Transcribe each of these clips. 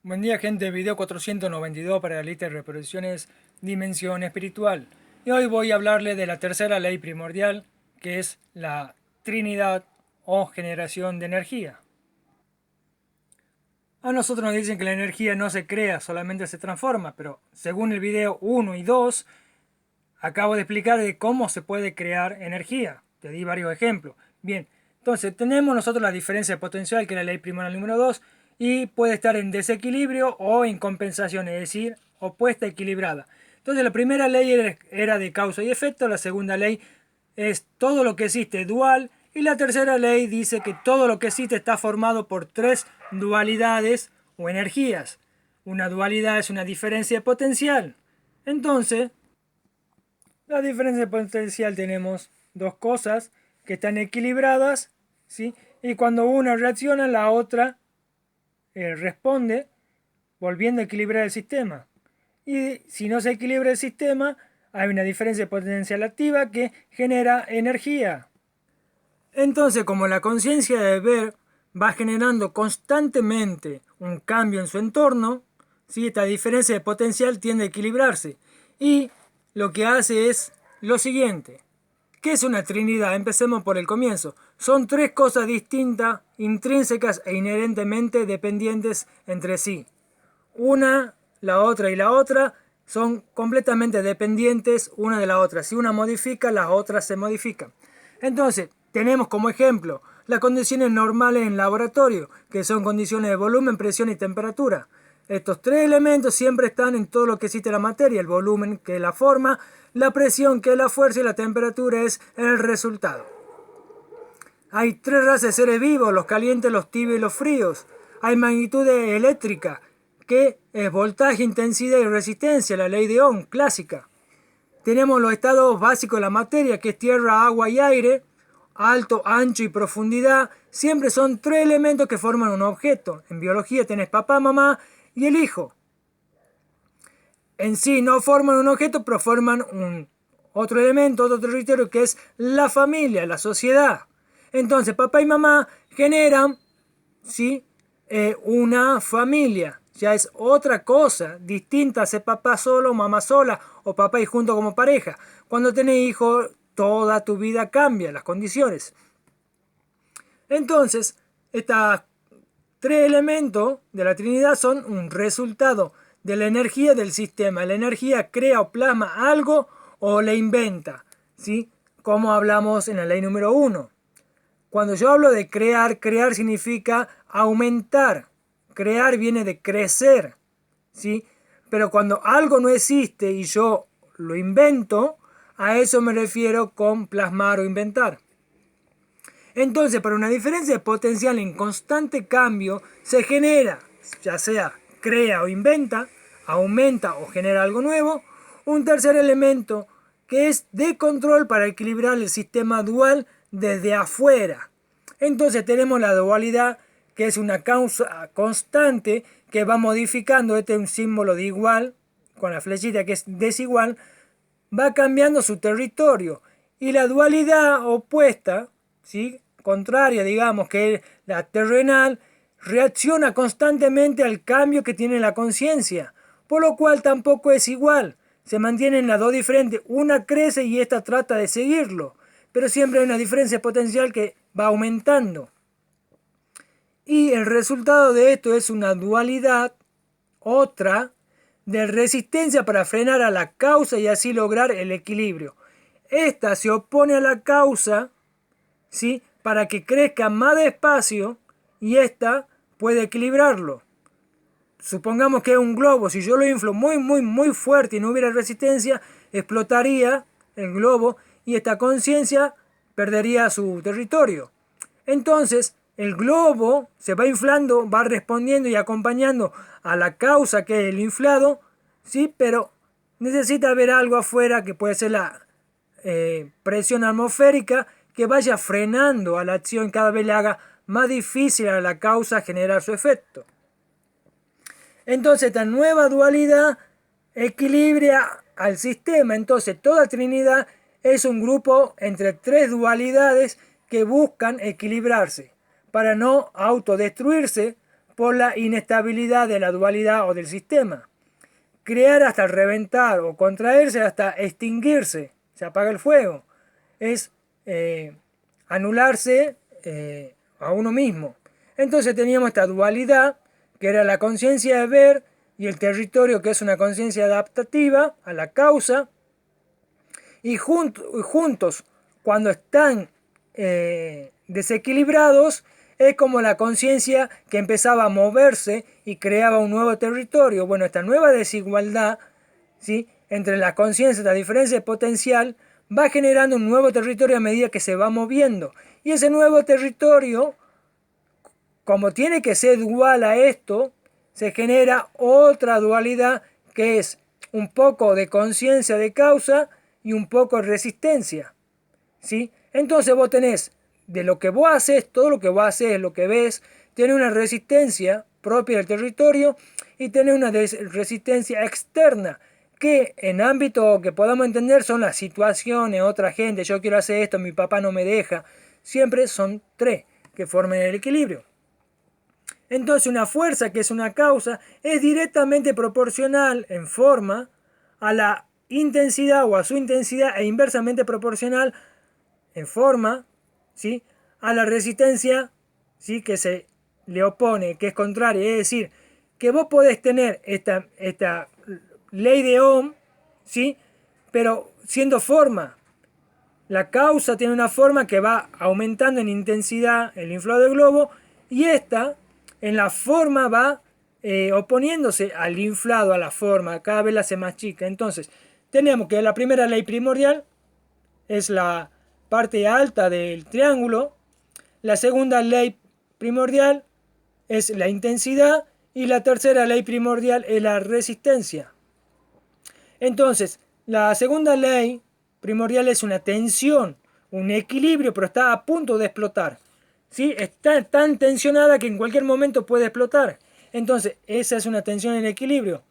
Buen día, gente. Video 492 para la lista de reproducciones Dimensión Espiritual. Y hoy voy a hablarle de la tercera ley primordial, que es la Trinidad o generación de energía. A nosotros nos dicen que la energía no se crea, solamente se transforma, pero según el video 1 y 2, acabo de explicar de cómo se puede crear energía. Te di varios ejemplos. Bien, entonces tenemos nosotros la diferencia de potencial, que es la ley primordial número 2, y puede estar en desequilibrio o en compensación, es decir, opuesta equilibrada. Entonces la primera ley era de causa y efecto, la segunda ley es todo lo que existe dual, y la tercera ley dice que todo lo que existe está formado por tres dualidades o energías. Una dualidad es una diferencia de potencial. Entonces, la diferencia de potencial tenemos dos cosas que están equilibradas, ¿sí? Y cuando una reacciona, la otra responde volviendo a equilibrar el sistema. Y si no se equilibra el sistema, hay una diferencia de potencial activa que genera energía. Entonces, como la conciencia de ver va generando constantemente un cambio en su entorno, ¿sí? Esta diferencia de potencial tiende a equilibrarse. Y lo que hace es lo siguiente. ¿Qué es una trinidad? Empecemos por el comienzo. Son tres cosas distintas, intrínsecas e inherentemente dependientes entre sí. Una, la otra y la otra son completamente dependientes una de la otra. Si una modifica, las otras se modifican. Entonces, tenemos como ejemplo las condiciones normales en laboratorio, que son condiciones de volumen, presión y temperatura. Estos tres elementos siempre están en todo lo que existe la materia: el volumen, que es la forma, la presión, que es la fuerza, y la temperatura es el resultado. Hay tres razas de seres vivos: los calientes, los tibios y los fríos. Hay magnitudes eléctricas, que es voltaje, intensidad y resistencia, la ley de Ohm clásica. Tenemos los estados básicos de la materia, que es tierra, agua y aire. Alto, ancho y profundidad. Siempre son tres elementos que forman un objeto. En biología tenés papá, mamá y el hijo. En sí no forman un objeto, pero forman otro elemento, otro territorio, que es la familia, la sociedad. Entonces papá y mamá generan, ¿sí? Una familia. Ya es otra cosa, distinta a ser papá solo, mamá sola, o papá y junto como pareja. Cuando tenés hijos, toda tu vida cambia, las condiciones. Entonces, estos tres elementos de la Trinidad son un resultado de la energía del sistema. La energía crea o plasma algo o la inventa, ¿sí? Como hablamos en la ley número 1. Cuando yo hablo de crear, crear significa aumentar. Crear viene de crecer, ¿sí? Pero cuando algo no existe y yo lo invento, a eso me refiero con plasmar o inventar. Entonces, para una diferencia de potencial en constante cambio, se genera, ya sea crea o inventa, aumenta o genera algo nuevo, un tercer elemento que es de control para equilibrar el sistema dual desde afuera. Entonces tenemos la dualidad, que es una causa constante que va modificando. Este es un símbolo de igual, con la flechita que es desigual, va cambiando su territorio. Y la dualidad opuesta, ¿sí? Contraria, digamos, que es la terrenal, reacciona constantemente al cambio que tiene la conciencia, por lo cual tampoco es igual. Se mantienen las dos diferentes, una crece y esta trata de seguirlo, pero siempre hay una diferencia potencial que va aumentando. Y el resultado de esto es una dualidad, otra, de resistencia para frenar a la causa y así lograr el equilibrio. Esta se opone a la causa, ¿sí? Para que crezca más despacio, y esta puede equilibrarlo. Supongamos que es un globo. Si yo lo inflo muy fuerte y no hubiera resistencia, explotaría el globo y esta conciencia perdería su territorio. Entonces el globo se va inflando, va respondiendo y acompañando a la causa, que es el inflado, ¿sí? Pero necesita haber algo afuera, que puede ser la presión atmosférica, que vaya frenando a la acción, cada vez le haga más difícil a la causa generar su efecto. Entonces esta nueva dualidad equilibra al sistema. Entonces toda Trinidad es un grupo entre tres dualidades que buscan equilibrarse para no autodestruirse, por la inestabilidad de la dualidad o del sistema. Crear hasta reventar o contraerse hasta extinguirse, se apaga el fuego. Es anularse a uno mismo. Entonces teníamos esta dualidad, que era la conciencia de ver, y el territorio, que es una conciencia adaptativa a la causa, y juntos, cuando están desequilibrados, es como la conciencia que empezaba a moverse y creaba un nuevo territorio. Bueno, esta nueva desigualdad, ¿sí?, entre la conciencia, la diferencia de potencial, va generando un nuevo territorio a medida que se va moviendo. Y ese nuevo territorio, como tiene que ser dual a esto, se genera otra dualidad que es un poco de conciencia de causa y un poco de resistencia, ¿sí? Entonces vos tenés, de lo que vos haces, todo lo que vos haces, lo que ves, tiene una resistencia propia del territorio y tiene una resistencia externa, que en ámbito que podamos entender son las situaciones, otra gente, yo quiero hacer esto, mi papá no me deja. Siempre son tres que forman el equilibrio. Entonces una fuerza, que es una causa, es directamente proporcional en forma a la intensidad o a su intensidad, e inversamente proporcional en forma, ¿sí?, a la resistencia, ¿sí?, que se le opone, que es contraria. Es decir, que vos podés tener esta ley de Ohm, ¿sí?, pero siendo forma. La causa tiene una forma que va aumentando en intensidad el inflow del globo, y esta en la forma va oponiéndose al inflado, a la forma, cada vez la hace más chica. Entonces tenemos que la primera ley primordial es la parte alta del triángulo, la segunda ley primordial es la intensidad y la tercera ley primordial es la resistencia. Entonces, la segunda ley primordial es una tensión, un equilibrio, pero está a punto de explotar, ¿sí? Está tan tensionada que en cualquier momento puede explotar. Entonces, esa es una tensión en equilibrio.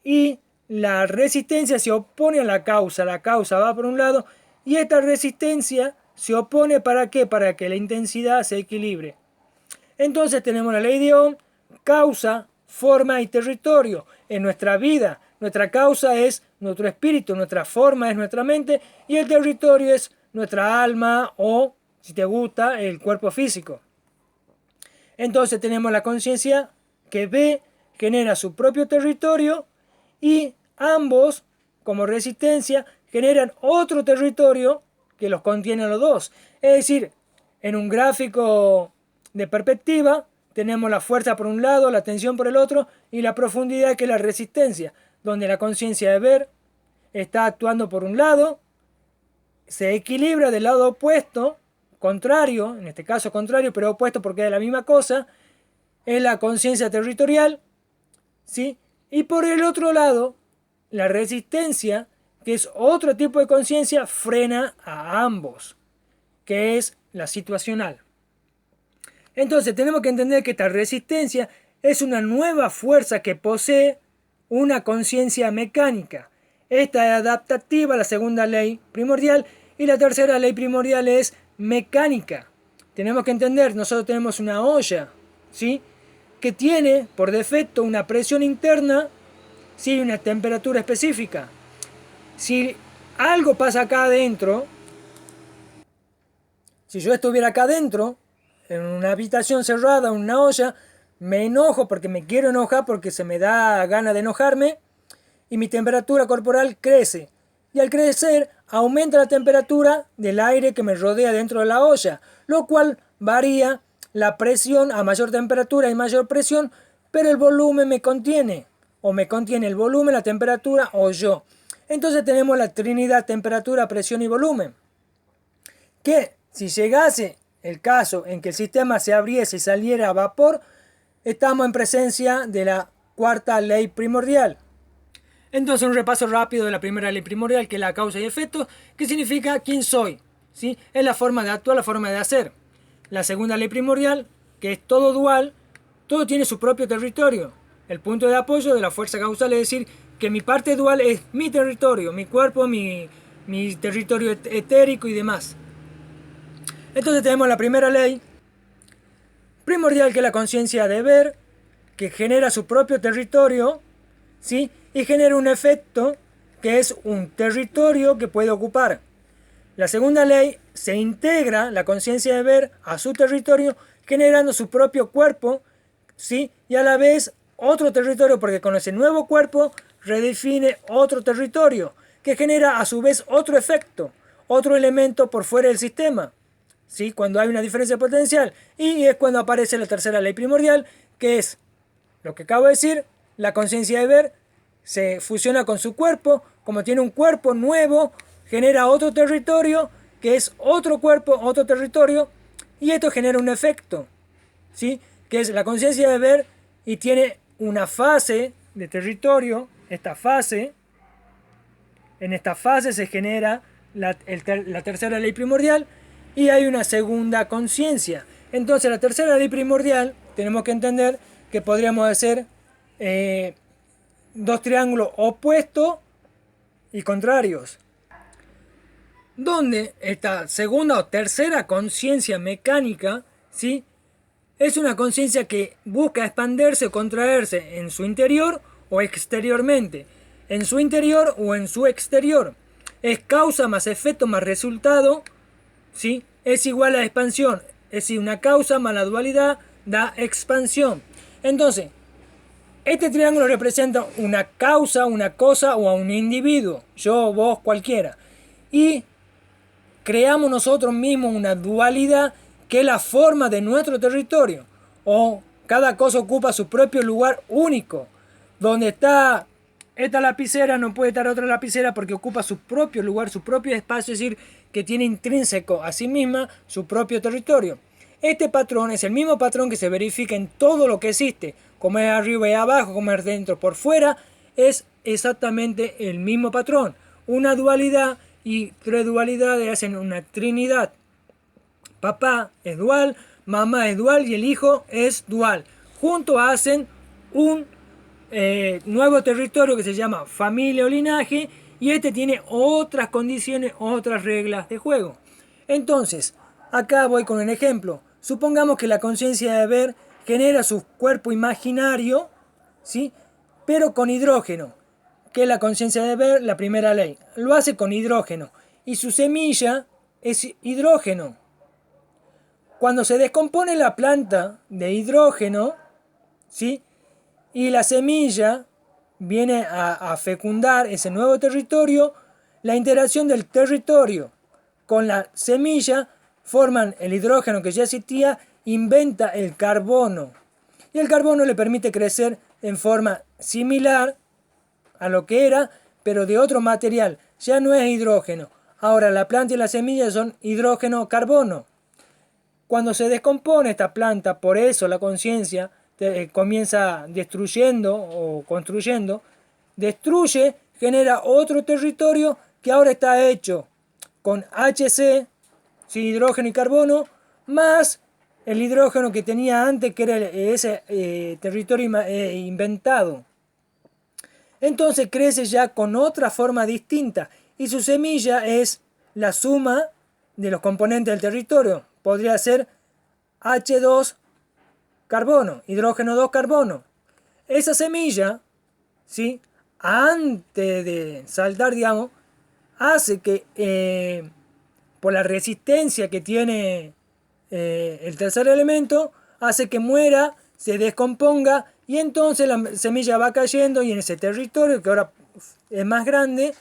Y la resistencia se opone a la causa va por un lado, y esta resistencia se opone ¿para qué? Para que la intensidad se equilibre. Entonces tenemos la ley de Ohm, causa, forma y territorio. En nuestra vida, nuestra causa es nuestro espíritu, nuestra forma es nuestra mente y el territorio es nuestra alma o, si te gusta, el cuerpo físico. Entonces tenemos la conciencia que ve, genera su propio territorio y ambos, como resistencia, generan otro territorio que los contiene a los dos. Es decir, en un gráfico de perspectiva tenemos la fuerza por un lado, la tensión por el otro y la profundidad, que es la resistencia, donde la conciencia de ver está actuando por un lado, se equilibra del lado opuesto, contrario, en este caso contrario, pero opuesto porque es la misma cosa, es la conciencia territorial, ¿sí? Y por el otro lado, la resistencia, que es otro tipo de conciencia, frena a ambos, que es la situacional. Entonces tenemos que entender que esta resistencia es una nueva fuerza que posee una conciencia mecánica. Esta es adaptativa, la segunda ley primordial, y la tercera ley primordial es mecánica. Tenemos que entender, nosotros tenemos una olla, ¿sí?, que tiene por defecto una presión interna, ¿sí?, una temperatura específica. Si algo pasa acá adentro, si yo estuviera acá adentro, en una habitación cerrada, en una olla, me enojo porque me quiero enojar, porque se me da gana de enojarme, y mi temperatura corporal crece. Y al crecer, aumenta la temperatura del aire que me rodea dentro de la olla, lo cual varía la presión. A mayor temperatura y mayor presión, pero el volumen me contiene, o me contiene el volumen, la temperatura o yo. Entonces tenemos la trinidad temperatura, presión y volumen, que si llegase el caso en que el sistema se abriese y saliera a vapor, estamos en presencia de la cuarta ley primordial. Entonces un repaso rápido de la primera ley primordial, que es la causa y efecto, que significa quién soy, ¿sí? Es la forma de actuar, la forma de hacer. La segunda ley primordial, que es todo dual, todo tiene su propio territorio. El punto de apoyo de la fuerza causal es decir que mi parte dual es mi territorio, mi cuerpo, mi territorio etérico y demás. Entonces tenemos la primera ley primordial, que es la conciencia de ver, que genera su propio territorio, ¿sí? Y genera un efecto que es un territorio que puede ocupar. La segunda ley se integra la conciencia de ver a su territorio generando su propio cuerpo, ¿sí? Y a la vez otro territorio, porque con ese nuevo cuerpo redefine otro territorio que genera a su vez otro efecto, otro elemento por fuera del sistema, ¿sí? Cuando hay una diferencia potencial. Y es cuando aparece la tercera ley primordial, que es lo que acabo de decir: la conciencia de ver se fusiona con su cuerpo, como tiene un cuerpo nuevo, genera otro territorio, que es otro cuerpo, otro territorio, y esto genera un efecto, ¿sí? Que es la conciencia de ver, y tiene una fase de territorio. En esta fase se genera la tercera ley primordial, y hay una segunda conciencia. Entonces la tercera ley primordial tenemos que entender que podríamos hacer dos triángulos opuestos y contrarios, donde esta segunda o tercera conciencia mecánica, ¿sí?, es una conciencia que busca expandirse o contraerse en su interior o exteriormente, en su interior o en su exterior. Es causa más efecto más resultado, ¿sí? Es igual a expansión. Es decir, una causa más la dualidad da expansión. Entonces, este triángulo representa una causa, una cosa o a un individuo, yo, vos, cualquiera. Y creamos nosotros mismos una dualidad que es la forma de nuestro territorio. O cada cosa ocupa su propio lugar único. Donde está esta lapicera no puede estar otra lapicera porque ocupa su propio lugar, su propio espacio, es decir, que tiene intrínseco a sí misma su propio territorio. Este patrón es el mismo patrón que se verifica en todo lo que existe, como es arriba y abajo, como es dentro por fuera, es exactamente el mismo patrón. Una dualidad y tres dualidades hacen una trinidad. Papá es dual, mamá es dual y el hijo es dual. Juntos hacen un nuevo territorio que se llama familia o linaje, y este tiene otras condiciones, otras reglas de juego. Entonces, acá voy con un ejemplo. Supongamos que la conciencia de ver genera su cuerpo imaginario, ¿sí?, pero con hidrógeno, que es la conciencia de ver, la primera ley. Lo hace con hidrógeno y su semilla es hidrógeno. Cuando se descompone la planta de hidrógeno, ¿sí?, y la semilla viene a fecundar ese nuevo territorio, la interacción del territorio con la semilla forman el hidrógeno que ya existía, inventa el carbono. Y el carbono le permite crecer en forma similar a lo que era, pero de otro material. Ya no es hidrógeno. Ahora la planta y la semilla son hidrógeno-carbono. Cuando se descompone esta planta, por eso la conciencia comienza destruyendo o construyendo, destruye, genera otro territorio que ahora está hecho con HC, ¿sí?, hidrógeno y carbono, más el hidrógeno que tenía antes, que era ese territorio inventado. Entonces crece ya con otra forma distinta y su semilla es la suma de los componentes del territorio. Podría ser H2 carbono, hidrógeno 2 carbono. Esa semilla, ¿sí?, antes de saltar, digamos, hace que por la resistencia que tiene el tercer elemento, hace que muera, se descomponga, y entonces la semilla va cayendo y en ese territorio, que ahora es más grande,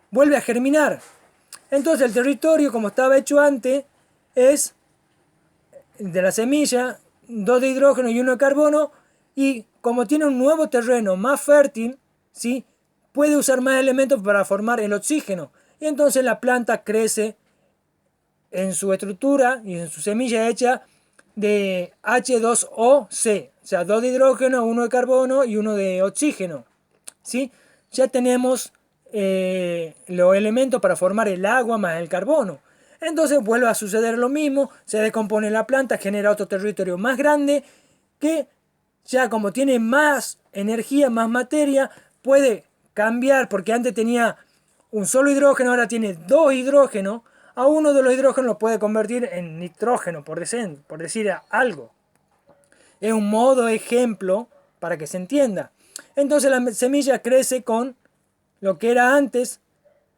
vuelve a germinar. Entonces el territorio, como estaba hecho antes, es de la semilla, 2 de hidrógeno y 1 de carbono, y como tiene un nuevo terreno más fértil, ¿sí?, puede usar más elementos para formar el oxígeno. Y entonces la planta crece en su estructura y en su semilla hecha de H2O-C, o sea, 2 de hidrógeno, 1 de carbono y 1 de oxígeno, ¿sí? Ya tenemos los elementos para formar el agua más el carbono. Entonces vuelve a suceder lo mismo, se descompone la planta, genera otro territorio más grande que ya como tiene más energía, más materia, puede cambiar, porque antes tenía un solo hidrógeno, ahora tiene 2 hidrógenos. A uno de los hidrógenos lo puede convertir en nitrógeno, por decir algo. Es un modo ejemplo para que se entienda. Entonces la semilla crece con lo que era antes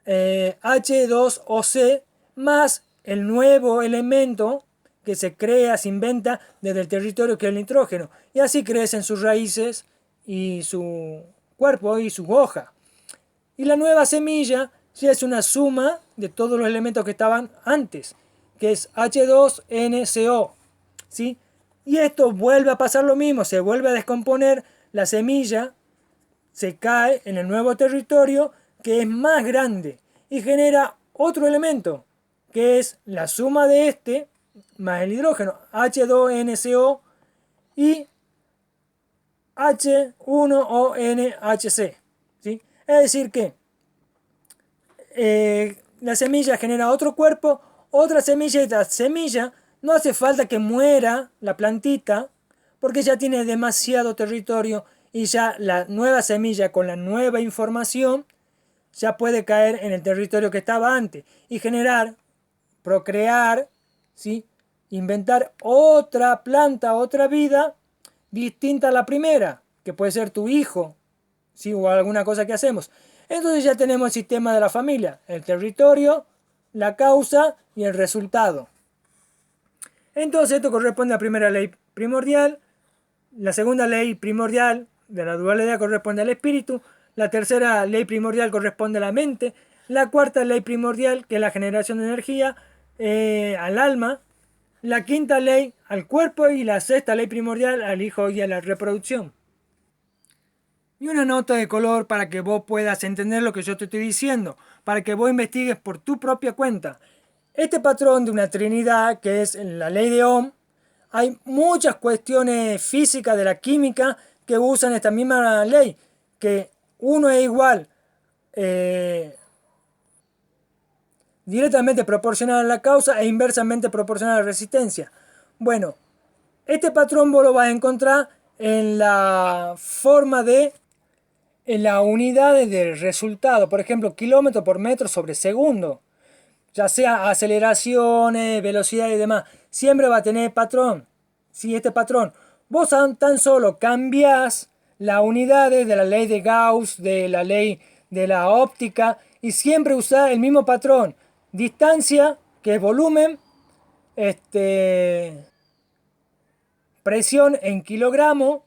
H2OC más el nuevo elemento que se crea, se inventa desde el territorio que es el nitrógeno. Y así crecen sus raíces y su cuerpo y su hoja. Y la nueva semilla ya es una suma de todos los elementos que estaban antes, que es H2NCO. ¿Sí? Y esto vuelve a pasar lo mismo, se vuelve a descomponer la semilla, se cae en el nuevo territorio que es más grande y genera otro elemento, que es la suma de este más el hidrógeno, H2NCO y H1ONHC. ¿Sí? Es decir que la semilla genera otro cuerpo, otra semilla, y esta semilla no hace falta que muera la plantita porque ya tiene demasiado territorio y ya la nueva semilla con la nueva información ya puede caer en el territorio que estaba antes y generar, procrear, ¿sí? Inventar otra planta, otra vida distinta a la primera, que puede ser tu hijo, ¿sí? O alguna cosa que hacemos. Entonces ya tenemos el sistema de la familia, el territorio, la causa y el resultado. Entonces esto corresponde a la primera ley primordial, la segunda ley primordial de la dualidad corresponde al espíritu, la tercera ley primordial corresponde a la mente, la cuarta ley primordial, que es la generación de energía, al alma, la quinta ley al cuerpo y la sexta ley primordial al hijo y a la reproducción. Y una nota de color para que vos puedas entender lo que yo te estoy diciendo, para que vos investigues por tu propia cuenta. Este patrón de una trinidad, que es la ley de Ohm, hay muchas cuestiones físicas de la química que usan esta misma ley, que uno es igual directamente proporcional a la causa e inversamente proporcional a la resistencia. Bueno, este patrón vos lo vas a encontrar en la forma de en las unidades del resultado, por ejemplo, kilómetro por metro sobre segundo, ya sea aceleraciones, velocidad y demás, siempre va a tener patrón. Si este patrón, vos tan solo cambias las unidades de la ley de Gauss, de la ley de la óptica, y siempre usás el mismo patrón. Distancia, que es volumen, presión en kilogramo,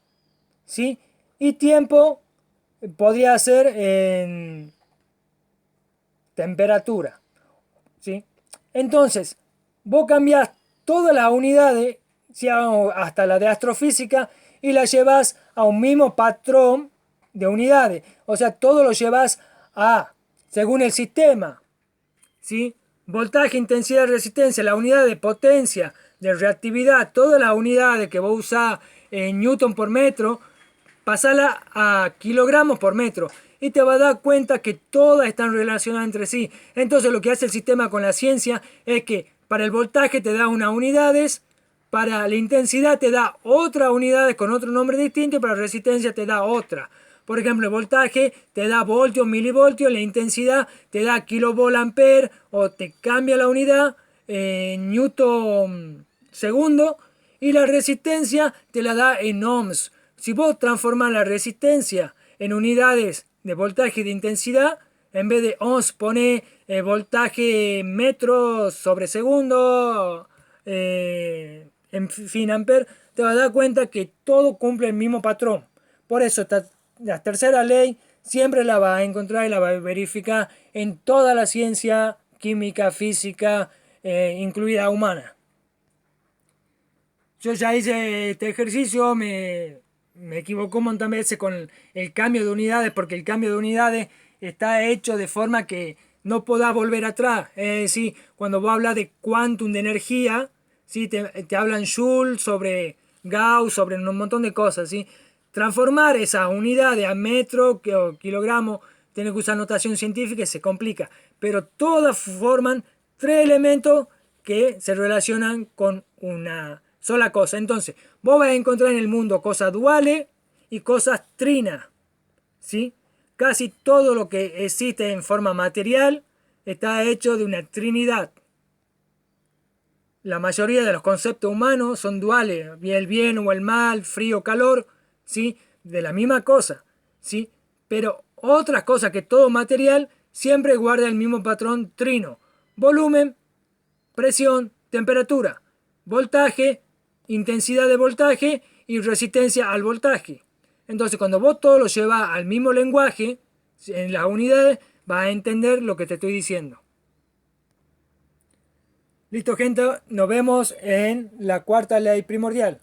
¿sí? Y tiempo podría ser en temperatura, ¿sí? Entonces, vos cambiás todas las unidades, ¿sí? Hasta la de astrofísica, y la llevas a un mismo patrón de unidades. O sea, todo lo llevas a, según el sistema, ¿sí? Voltaje, intensidad, resistencia, la unidad de potencia, de reactividad, todas las unidades que vos usás en newton por metro, pasala a kilogramos por metro y te vas a dar cuenta que todas están relacionadas entre sí. Entonces lo que hace el sistema con la ciencia es que para el voltaje te da unas unidades, para la intensidad te da otras unidades con otro nombre distinto y para la resistencia te da otra. Por ejemplo, el voltaje te da voltios, milivoltios, la intensidad te da kilovolt ampere o te cambia la unidad newton segundo y la resistencia te la da en ohms. Si vos transformás la resistencia en unidades de voltaje y de intensidad, en vez de ohms pone voltaje metros sobre segundo, en fin, ampere, te vas a dar cuenta que todo cumple el mismo patrón. Por eso la tercera ley siempre la vas a encontrar y la vas a verificar en toda la ciencia química, física, incluida humana. Yo ya hice este ejercicio, me equivoco un montón de veces con el cambio de unidades, porque el cambio de unidades está hecho de forma que no podás volver atrás. Es decir, cuando vos hablas de quantum de energía, ¿sí? te hablan Joule, sobre Gauss, sobre un montón de cosas. ¿Sí? Transformar esas unidades a metro o kilogramo, tiene que usar notación científica y se complica. Pero todas forman tres elementos que se relacionan con una sola cosa. Entonces, vos vas a encontrar en el mundo cosas duales y cosas trinas. ¿Sí? Casi todo lo que existe en forma material está hecho de una trinidad. la mayoría de los conceptos humanos son duales, el bien o el mal, frío o calor, ¿sí? De la misma cosa, ¿sí? Pero otras cosas que todo material siempre guarda el mismo patrón trino. Volumen, presión, temperatura, voltaje, intensidad de voltaje y resistencia al voltaje. Entonces, cuando vos todo lo llevas al mismo lenguaje, en las unidades, vas a entender lo que te estoy diciendo. Listo, gente, nos vemos en la cuarta ley primordial.